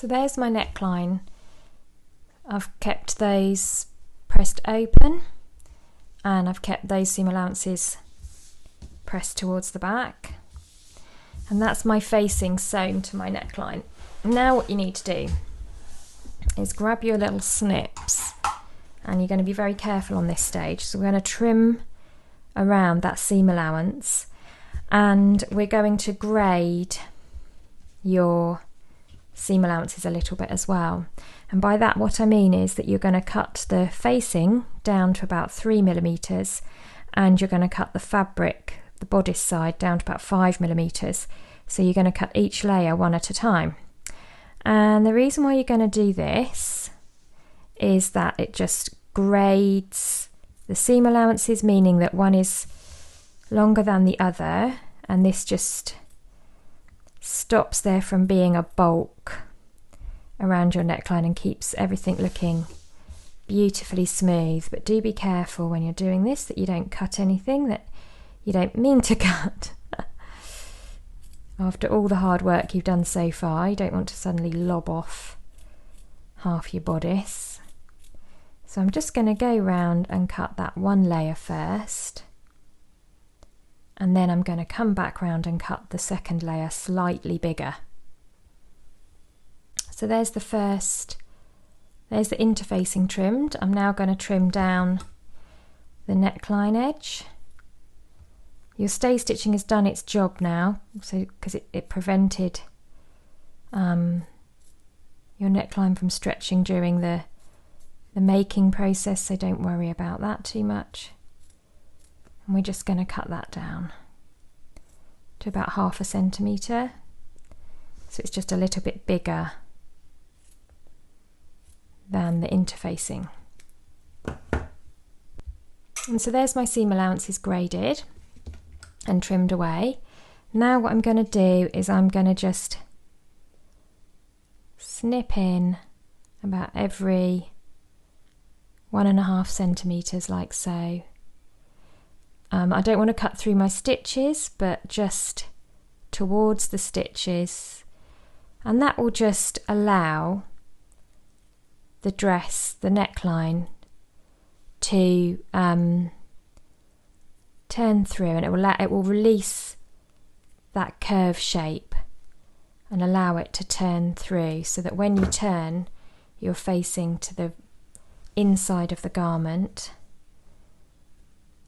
So there's my neckline. I've kept those pressed open and I've kept those seam allowances pressed towards the back, and that's my facing sewn to my neckline. Now what you need to do is grab your little snips, and you're going to be very careful on this stage. So we're going to trim around that seam allowance, and we're going to grade your seam allowances a little bit as well. And by that what I mean is that you're going to cut the facing down to about 3mm, and you're going to cut the fabric, the bodice side, down to about 5mm. So you're going to cut each layer one at a time. And the reason why you're going to do this is that it just grades the seam allowances, meaning that one is longer than the other, and this just stops there from being a bulk around your neckline and keeps everything looking beautifully smooth. But do be careful when you're doing this that you don't cut anything that you don't mean to cut. After all the hard work you've done so far, you don't want to suddenly lob off half your bodice. So I'm just going to go round and cut that one layer first, and then I'm going to come back round and cut the second layer slightly bigger. So there's the interfacing trimmed. I'm now going to trim down the neckline edge. Your stay stitching has done its job now, so because it prevented your neckline from stretching during the making process, so don't worry about that too much. And we're just going to cut that down to about 1/2 centimetre, so it's just a little bit bigger than the interfacing. And so there's my seam allowances graded and trimmed away. Now what I'm going to do is I'm going to just snip in about every 1.5 centimetres like so. I don't want to cut through my stitches, but just towards the stitches, and that will just allow the dress, the neckline, to turn through, and it will release that curve shape and allow it to turn through, so that when you turn, you're facing to the inside of the garment.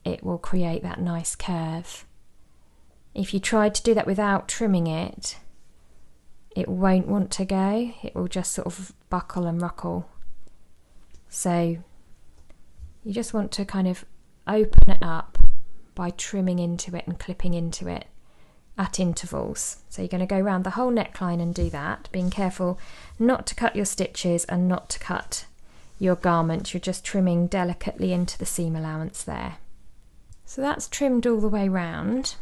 It will create that nice curve. If you tried to do that without trimming it, it won't want to go. It will just sort of buckle and ruckle. So you just want to kind of open it up by trimming into it and clipping into it at intervals. So you're going to go around the whole neckline and do that, being careful not to cut your stitches and not to cut your garment. You're just trimming delicately into the seam allowance there. So that's trimmed all the way round.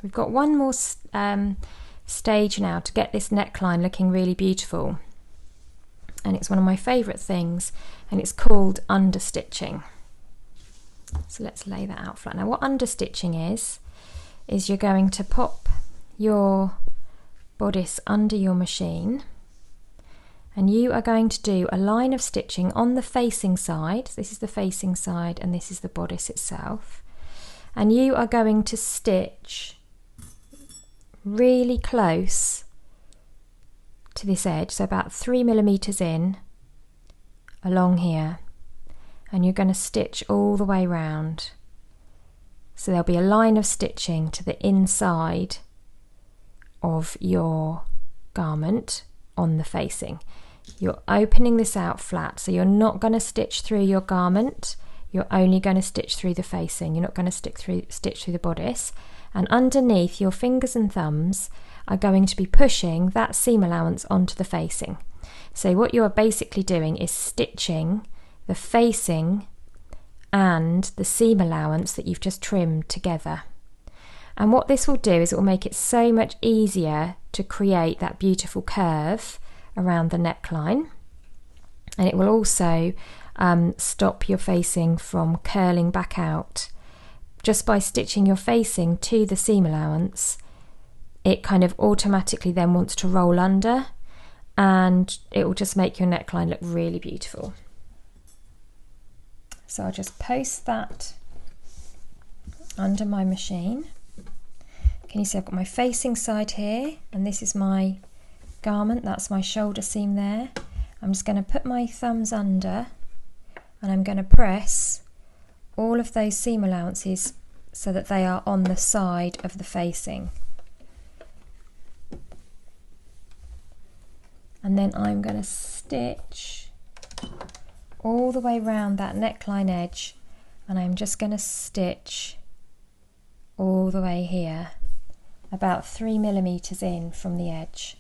We've got one more stage now to get this neckline looking really beautiful, and it's one of my favourite things, and it's called understitching. So let's lay that out flat. Now what understitching is you're going to pop your bodice under your machine, and you are going to do a line of stitching on the facing side. This is the facing side and this is the bodice itself, and you are going to stitch really close to this edge, so about 3mm in along here, and you're going to stitch all the way round. So there'll be a line of stitching to the inside of your garment on the facing. You're opening this out flat, so you're not going to stitch through your garment, you're only going to stitch through the facing. You're not going to stitch through the bodice. And underneath, your fingers and thumbs are going to be pushing that seam allowance onto the facing. So what you are basically doing is stitching the facing and the seam allowance that you've just trimmed together. And what this will do is it will make it so much easier to create that beautiful curve around the neckline, and it will also stop your facing from curling back out. Just by stitching your facing to the seam allowance, it kind of automatically then wants to roll under, and it will just make your neckline look really beautiful. So I'll just post that under my machine. Can you see I've got my facing side here, and this is my garment, that's my shoulder seam there. I'm just going to put my thumbs under and I'm going to press all of those seam allowances so that they are on the side of the facing. And then I'm going to stitch all the way round that neckline edge, and I'm just going to stitch all the way here, about 3 millimeters in from the edge.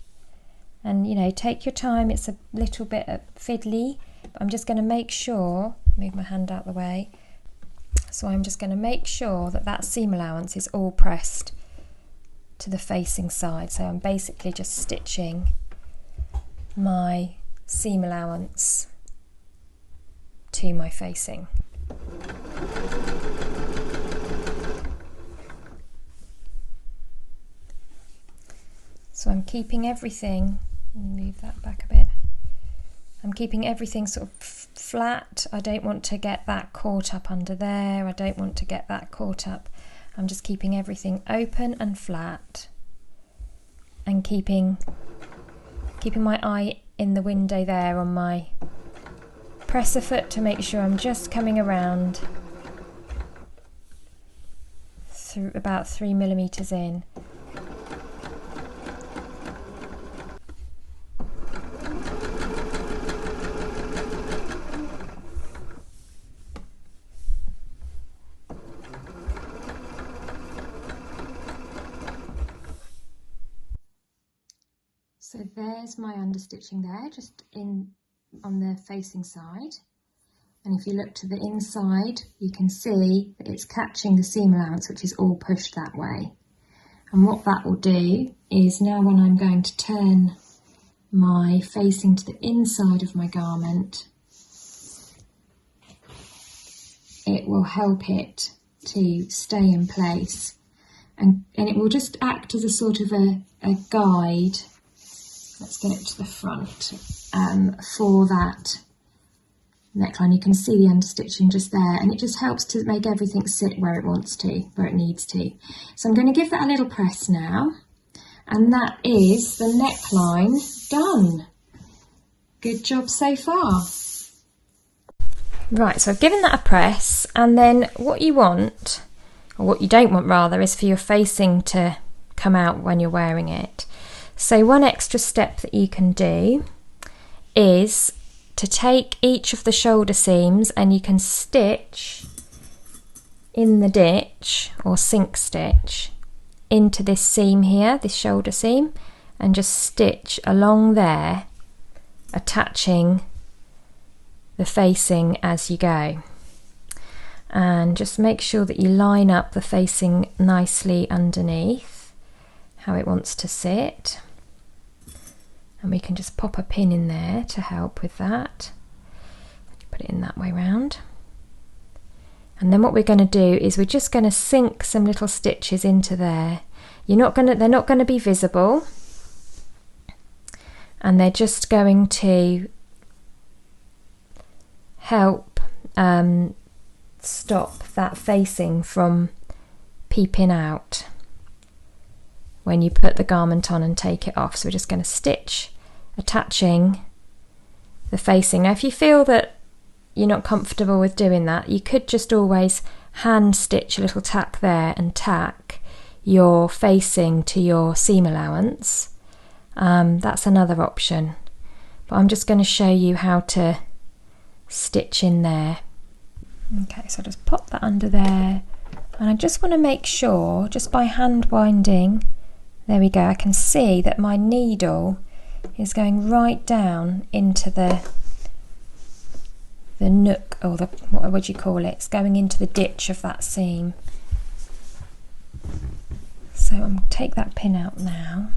And you know, take your time, it's a little bit fiddly, but I'm just going to make sure, move my hand out the way, so I'm just going to make sure that that seam allowance is all pressed to the facing side. So I'm basically just stitching my seam allowance to my facing. So I'm keeping everything, move that back a bit, I'm keeping everything sort of flat. I don't want to get that caught up under there, I don't want to get that caught up. I'm just keeping everything open and flat, and keeping my eye in the window there on my presser foot to make sure I'm just coming around through about 3 millimeters in. So there's my understitching there, just in on the facing side. And if you look to the inside, you can see that it's catching the seam allowance, which is all pushed that way. And what that will do is, now when I'm going to turn my facing to the inside of my garment, it will help it to stay in place. And it will just act as a sort of a guide. Let's get it to the front for that neckline. You can see the understitching just there, and it just helps to make everything sit where it wants to, where it needs to. So I'm going to give that a little press now, and that is the neckline done. Good job so far. Right, so I've given that a press, and then what you want, or what you don't want rather, is for your facing to come out when you're wearing it. So one extra step that you can do is to take each of the shoulder seams, and you can stitch in the ditch or sink stitch into this seam here, this shoulder seam, and just stitch along there, attaching the facing as you go. And just make sure that you line up the facing nicely underneath how it wants to sit. And we can just pop a pin in there to help with that. Put it in that way round. And then what we're going to do is we're just going to sink some little stitches into there. They're not going to be visible, and they're just going to help stop that facing from peeping out when you put the garment on and take it off. So we're just going to stitch attaching the facing. Now if you feel that you're not comfortable with doing that, you could just always hand stitch a little tack there and tack your facing to your seam allowance. That's another option, but I'm just going to show you how to stitch in there. Okay, so just pop that under there, and I just want to make sure, just by hand winding, there we go, I can see that my needle is going right down into the nook, or the, what would you call it? It's going into the ditch of that seam. So I'm going to take that pin out now.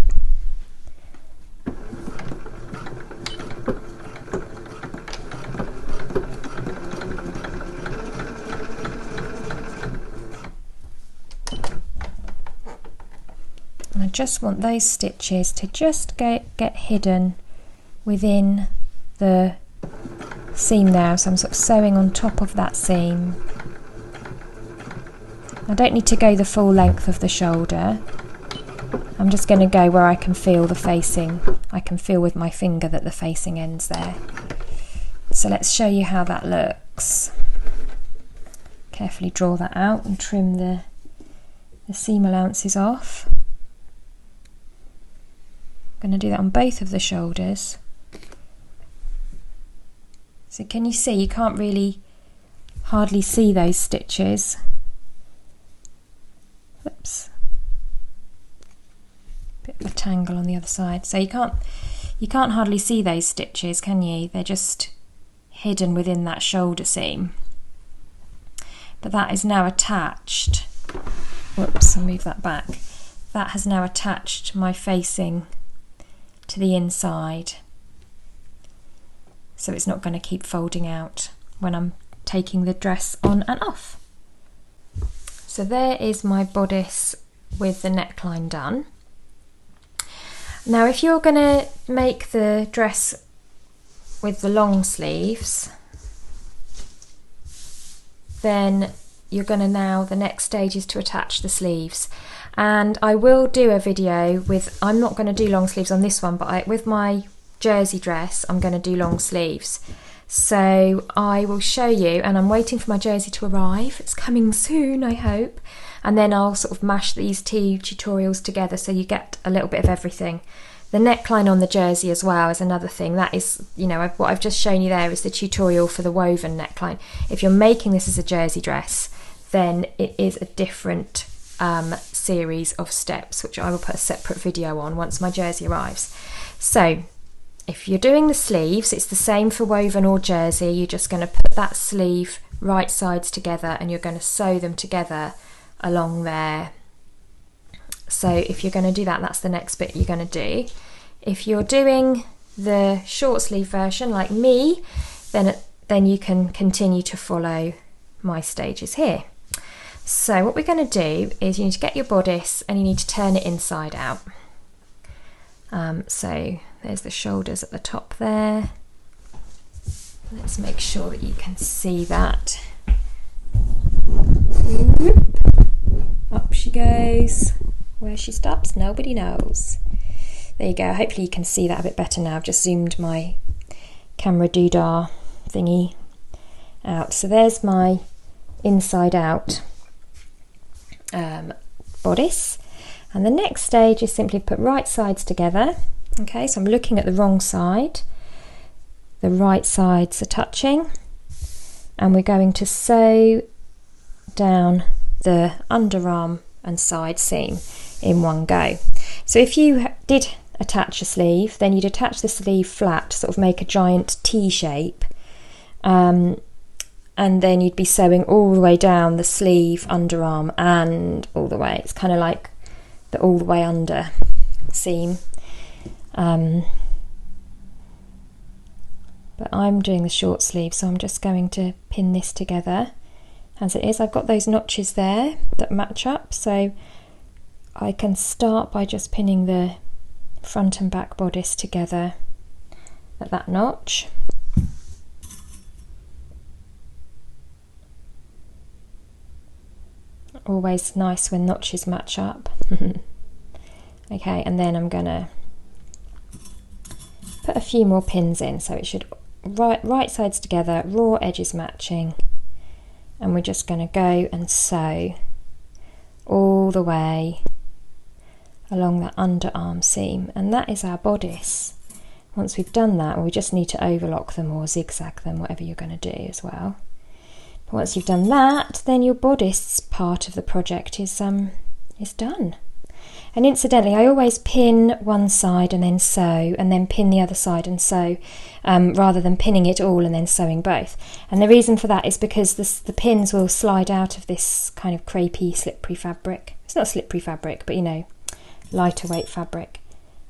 And I just want those stitches to just get hidden within the seam there, so I'm sort of sewing on top of that seam. I don't need to go the full length of the shoulder. I'm just going to go where I can feel the facing. I can feel with my finger that the facing ends there. So let's show you how that looks. Carefully draw that out and trim the seam allowances off. I'm going to do that on both of the shoulders. So can you see, you can't really hardly see those stitches. Oops. Bit of a tangle on the other side. So you can't hardly see those stitches, can you? They're just hidden within that shoulder seam. But that is now attached. Whoops, I'll move that back. That has now attached my facing to the inside. So it's not going to keep folding out when I'm taking the dress on and off. So there is my bodice with the neckline done. Now if you're going to make the dress with the long sleeves, then you're going to now, the next stage is to attach the sleeves. And I will do a video with, I'm not going to do long sleeves on this one, but with my jersey dress I'm going to do long sleeves. So I will show you, and I'm waiting for my jersey to arrive. It's coming soon, I hope. And then I'll sort of mash these two tutorials together so you get a little bit of everything. The neckline on the jersey as well is another thing. That is, you know, what I've just shown you there is the tutorial for the woven neckline. If you're making this as a jersey dress, then it is a different series of steps, which I will put a separate video on once my jersey arrives. So if you're doing the sleeves, it's the same for woven or jersey. You're just going to put that sleeve right sides together and you're going to sew them together along there. So if you're going to do that, that's the next bit you're going to do. If you're doing the short sleeve version like me, then you can continue to follow my stages here. So what we're going to do is you need to get your bodice and you need to turn it inside out. So there's the shoulders at the top there. Let's make sure that you can see that. Up she goes. Where she stops, nobody knows. There you go. Hopefully you can see that a bit better now. I've just zoomed my camera doodah thingy out. So there's my inside out bodice. And the next stage is simply put right sides together. Okay, so I'm looking at the wrong side. The right sides are touching. And we're going to sew down the underarm and side seam in one go. So if you did attach a sleeve, then you'd attach the sleeve flat to sort of make a giant T shape. And then you'd be sewing all the way down the sleeve, underarm and all the way. It's kind of like the all the way under seam. But I'm doing the short sleeve, so I'm just going to pin this together as it is. I've got those notches there that match up, so I can start by just pinning the front and back bodice together at that notch. Always nice when notches match up. Okay, and then I'm gonna put a few more pins in, so it should right sides together, raw edges matching, and we're just going to go and sew all the way along that underarm seam, and that is our bodice. Once we've done that, we just need to overlock them or zigzag them, whatever you're going to do as well. But once you've done that, then your bodice part of the project is done. And incidentally, I always pin one side and then sew, and then pin the other side and sew, rather than pinning it all and then sewing both. And the reason for that is because the pins will slide out of this kind of crepey, slippery fabric. It's not slippery fabric, but you know, lighter weight fabric.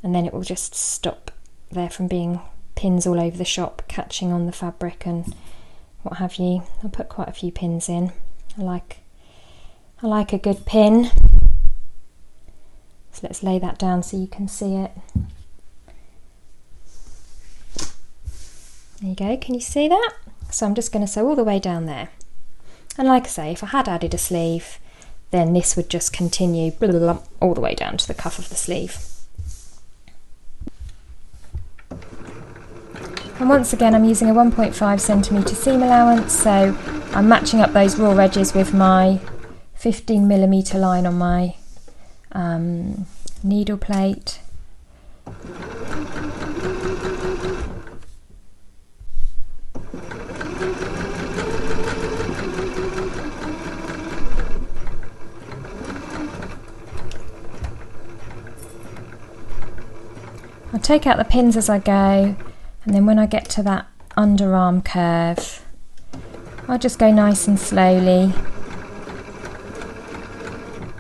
And then it will just stop there from being pins all over the shop, catching on the fabric and what have you. I'll put quite a few pins in. I like a good pin. So let's lay that down so you can see it. There you go, can you see that? So I'm just going to sew all the way down there. And like I say, if I had added a sleeve, then this would just continue all the way down to the cuff of the sleeve. And once again, I'm using a 1.5cm seam allowance, so I'm matching up those raw edges with my 15mm line on my needle plate. I'll take out the pins as I go, and then when I get to that underarm curve, I'll just go nice and slowly,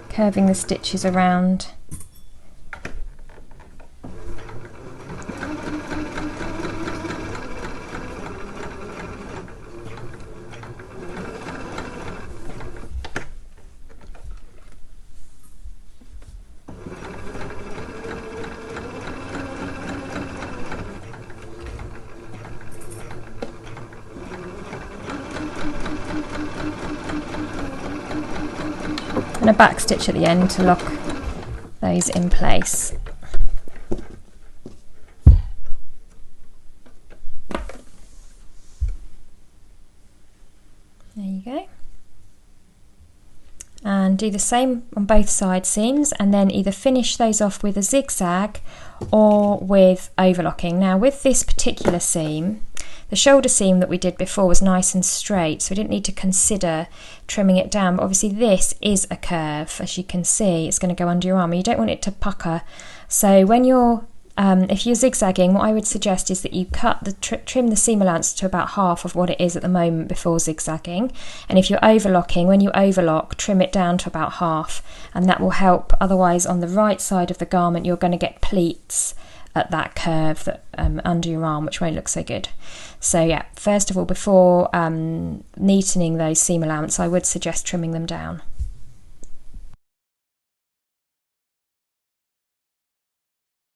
curving the stitches around. And a back stitch at the end to lock those in place. There you go. And do the same on both side seams, and then either finish those off with a zigzag or with overlocking. Now with this particular seam, the shoulder seam that we did before was nice and straight, so we didn't need to consider trimming it down, but obviously this is a curve. As you can see, it's going to go under your arm and you don't want it to pucker. So when you're if you're zigzagging, what I would suggest is that you cut the trim the seam allowance to about half of what it is at the moment before zigzagging. And if you're overlocking, when you overlock, trim it down to about half, and that will help. Otherwise, on the right side of the garment, you're going to get pleats at that curve that under your arm, which won't look so good. So yeah, first of all, before neatening those seam allowance, I would suggest trimming them down.